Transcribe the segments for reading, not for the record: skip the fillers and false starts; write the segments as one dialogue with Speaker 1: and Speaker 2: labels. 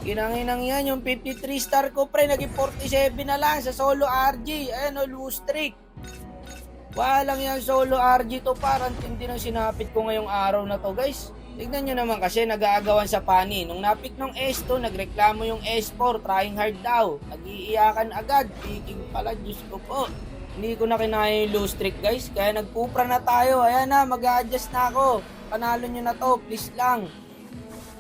Speaker 1: Ginanginang yan, yung 53 star ko pre, naging 47 na lang sa solo RG. Ayan o, lose streak. Walang yan solo RG to, parang tindi ng sinapit ko ngayong araw na to guys. Tignan nyo naman kasi nag-aagawan sa pani. Nung napik ng S2, nagreklamo yung S4, trying hard daw. Nag-iiyakan agad, picking pala, Diyos ko po. Hindi ko na kinaya yung low streak guys, kaya nagpupra na tayo. Ayan na, mag-a-adjust na ako. Panalo nyo na to, please lang.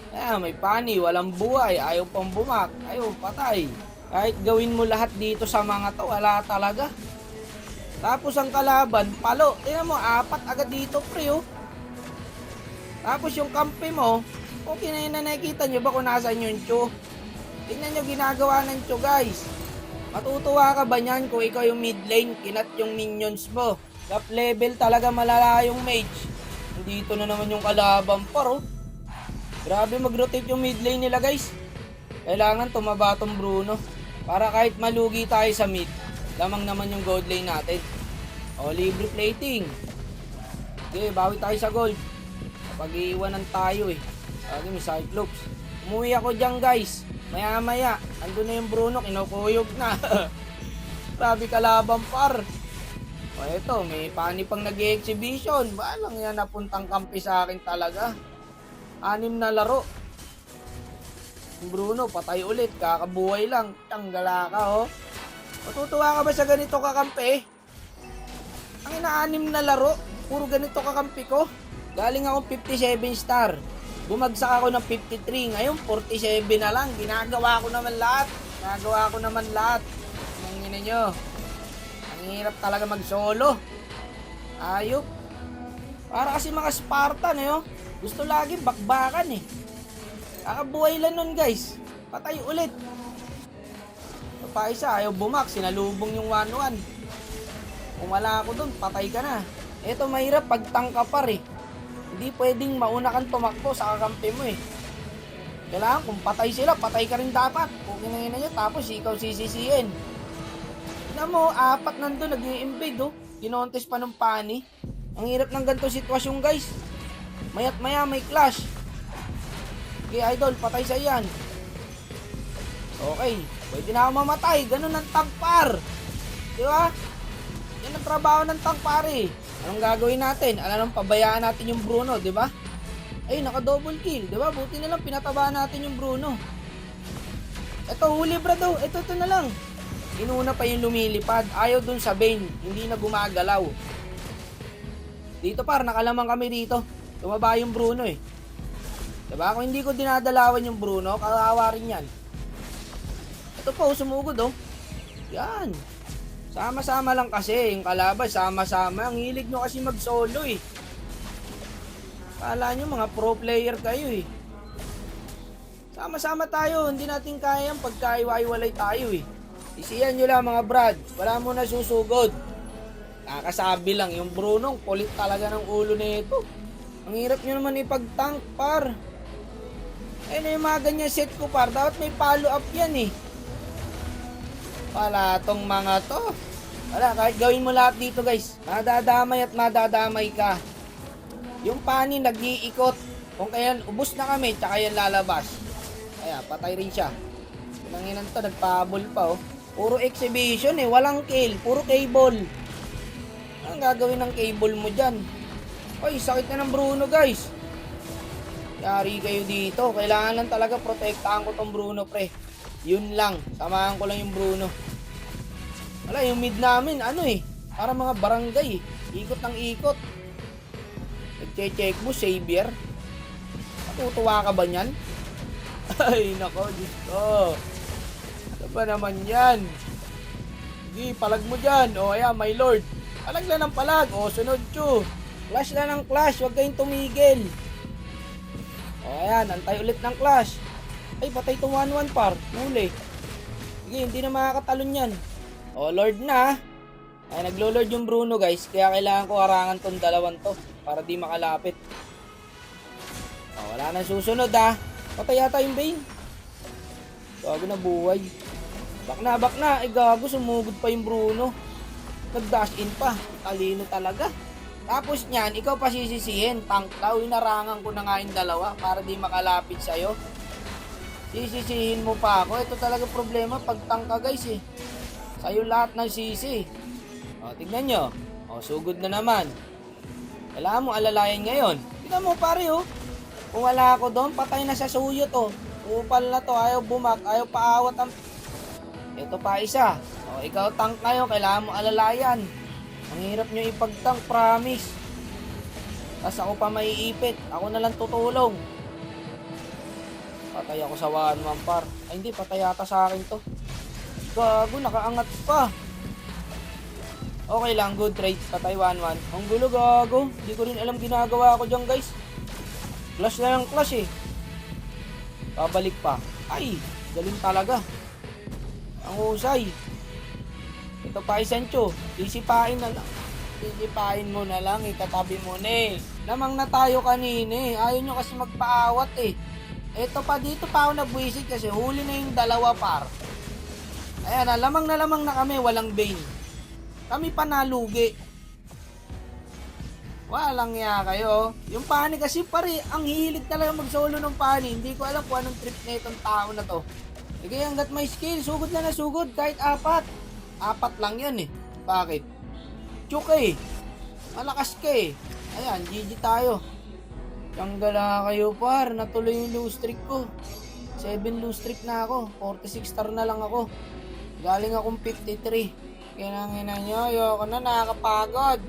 Speaker 1: Ayan, may pani, walang buhay, ayaw pang bumak, ayaw patay. Kahit gawin mo lahat dito sa mga to, wala talaga. Tapos ang kalaban, palo. Tingnan mo, 4 agad dito pre oh. Tapos yung kampi mo, okay na nakikita nyo ba kung nasan yung Chu? Tingnan nyo ginagawa ng Chu guys. Matutuwa ka ba nyan kung ikaw yung mid lane, kinat yung minions mo? Top level talaga malala yung mage. Dito na naman yung kalaban par oh. Grabe mag-rotate yung mid lane nila guys. Kailangan tumaba tong Bruno. Para kahit malugi tayo sa mid, lamang naman yung gold lane natin. O, libre plating. Okay, bawi tayo sa gold. Pag-iiwanan tayo eh. Okay, may Cyclops. Umuwi ako dyan guys. Maya maya, andun na yung Bruno, kinukuyog na. Grabe kalaban par. O eto, may pani pang nag-exhibition. Balang yan napuntang kampi sa akin talaga. 6 na laro. Bruno, patay ulit. Kakabuhay lang. Tanggala ka, oh. Matutuwa ka ba sa ganito kakampi? Ang ina-6 na laro, puro ganito kakampi ko. Galing akong 57 star. Bumagsak ako ng 53. Ngayon, 47 na lang. Ginagawa ko naman lahat. Ang ina nyo. Ang hirap talaga mag-solo. Ayop. Para kasi mga Spartan, eh, oh. Gusto lagi bakbakan eh. Kakabuhay lang nun guys. Patay ulit. Pa isa, ayaw bumak. Sinalubong yung 1-1. Kung wala ako dun, patay ka na. Eto mahirap pag tangka par eh. Hindi pwedeng mauna kang tumakbo sa kakampi mo eh. Kailangan kung patay sila, patay ka rin dapat. Kung kinahina nyo, tapos ikaw sisisihin. Tignan mo, 4 nandun, nag-i-invade oh. Kinontes pa ng pani. Ang hirap ng ganito sitwasyon guys. Mayat maya may clash. Okay idol, patay sa iyan. Okay, pwede na ako mamatay. Ganun ang tagpar. Diba? Yan ang trabaho ng tagpar eh. Anong gagawin natin? Alam, pabayaan natin yung Bruno, diba? Ay, naka-double kill, diba? Buti na lang pinataba natin yung Bruno. Ito, huli brado. Ito na lang. Inuna pa yung lumilipad. Ayaw dun sa Bane. Hindi na gumagalaw. Dito par, nakalamang kami dito. Tumaba yung Bruno eh. Diba? Kung hindi ko dinadalawan yung Bruno, kawawa rin yan. Ito po, sumugod oh. Yan. Sama-sama lang kasi yung kalaban, sama-sama. Ang hilig nyo kasi mag-solo eh. Kala nyo mga pro player kayo eh. Sama-sama tayo, hindi natin kaya yung pagkaiwa-iwalay tayo eh. Isiyan nyo lang mga brad, wala mo na susugod. Kakasabi lang, yung Bruno, kulit talaga ng ulo nito. Ang hirap nyo naman ipag-tank par. Eh na yung mga ganyan set ko par, dapat may follow up yan eh. Pala tong mga to. Wala, kahit gawin mo lahat dito guys, madadamay at madadamay ka. Yung pani nag-iikot. Kung kaya ubos na kami, tsaka yan lalabas. Kaya patay rin siya. Pinanginan to, nagpahabol pa oh. Puro exhibition eh, walang kill, puro cable. Anong gagawin ng cable mo dyan? Ay, sakit na ng Bruno guys. Yari kayo dito. Kailangan lang talaga protektahan ko tong Bruno pre. Yun lang, samahan ko lang yung Bruno. Wala, yung mid namin, ano eh, para mga barangay, ikot ng ikot. Nagche-check mo, Savior. Matutuwa ka ba nyan? Ay, nako, Diyos ko. Ano ba naman yan? Sige, palag mo dyan. O, ayan, my lord. Palag na ng palag. O, sunod Chu. Clash na ng clash, huwag kayong tumigil. O, ayan, antay ulit ng clash. Ay, patay itong 1-1 par. Huli. Sige, hindi na makakatalon yan. O, Lord na. Ay, naglo-Lord yung Bruno, guys. Kaya kailangan ko harangan tong dalawang to para di makalapit. O, wala nang susunod, ha. Patay yata yung Bane. Gago na buhay. Back na. Ay, gago, sumugod pa yung Bruno. Nag-dash in pa. Talino talaga. Tapos niyan, ikaw pa sisisihin. Tank daw, inarangan ko na nga yung dalawa para di makalapit sa'yo. Sisisihin mo pa ako. Ito talaga problema pag tangka guys eh. Sa'yo lahat ng sisi. O, tignan nyo. O, sugod na naman. Kailangan mo alalayan ngayon. Tignan mo pare oh. Kung wala ako doon, patay na sa suyo to. Upal na to, ayaw bumak, ayaw paawat ang... Ito pa isa. O, ikaw tank ngayon, kailangan mo alalayan. Ang hirap nyo ipag-tank, promise. Tapos ako pa maiipit. Ako na lang tutulong. Patay ako sa 1-1 par. Ay hindi, patay yata sa akin to. Gago, nakaangat pa. Okay lang, good trade. Patay 1-1. Ang gulo, gago. Hindi ko rin alam ginagawa ko dyan guys. Clash na lang clash eh. Babalik pa. Ay, galing talaga. Ang husay. Ito pa Sencho. Isipain na lang. Isipain mo na lang. Itatabi mo na eh. Lamang na tayo kanina eh. Ayaw nyo kasi magpaawat eh. Ito pa dito pa ako nabwisit kasi huli na yung dalawa par. Ayan na lamang na kami. Walang bane. Kami pa nalugi. Walang ya kayo. Yung pani kasi pare, ang hilig talaga mag-solo ng pani. Hindi ko alam kung anong trip na itong tao na to. Sige, hanggat may skill, sugod na sugod. Kahit 4. 4 lang yan eh. Bakit? Chuk eh. Malakas ka eh. Ayan, GG tayo. Tanggala kayo par. Natuloy yung lose streak ko. 7 lose streak na ako. 46 star na lang ako. Galing akong 53. Kailangan nyo. Ayoko na, nakakapagod.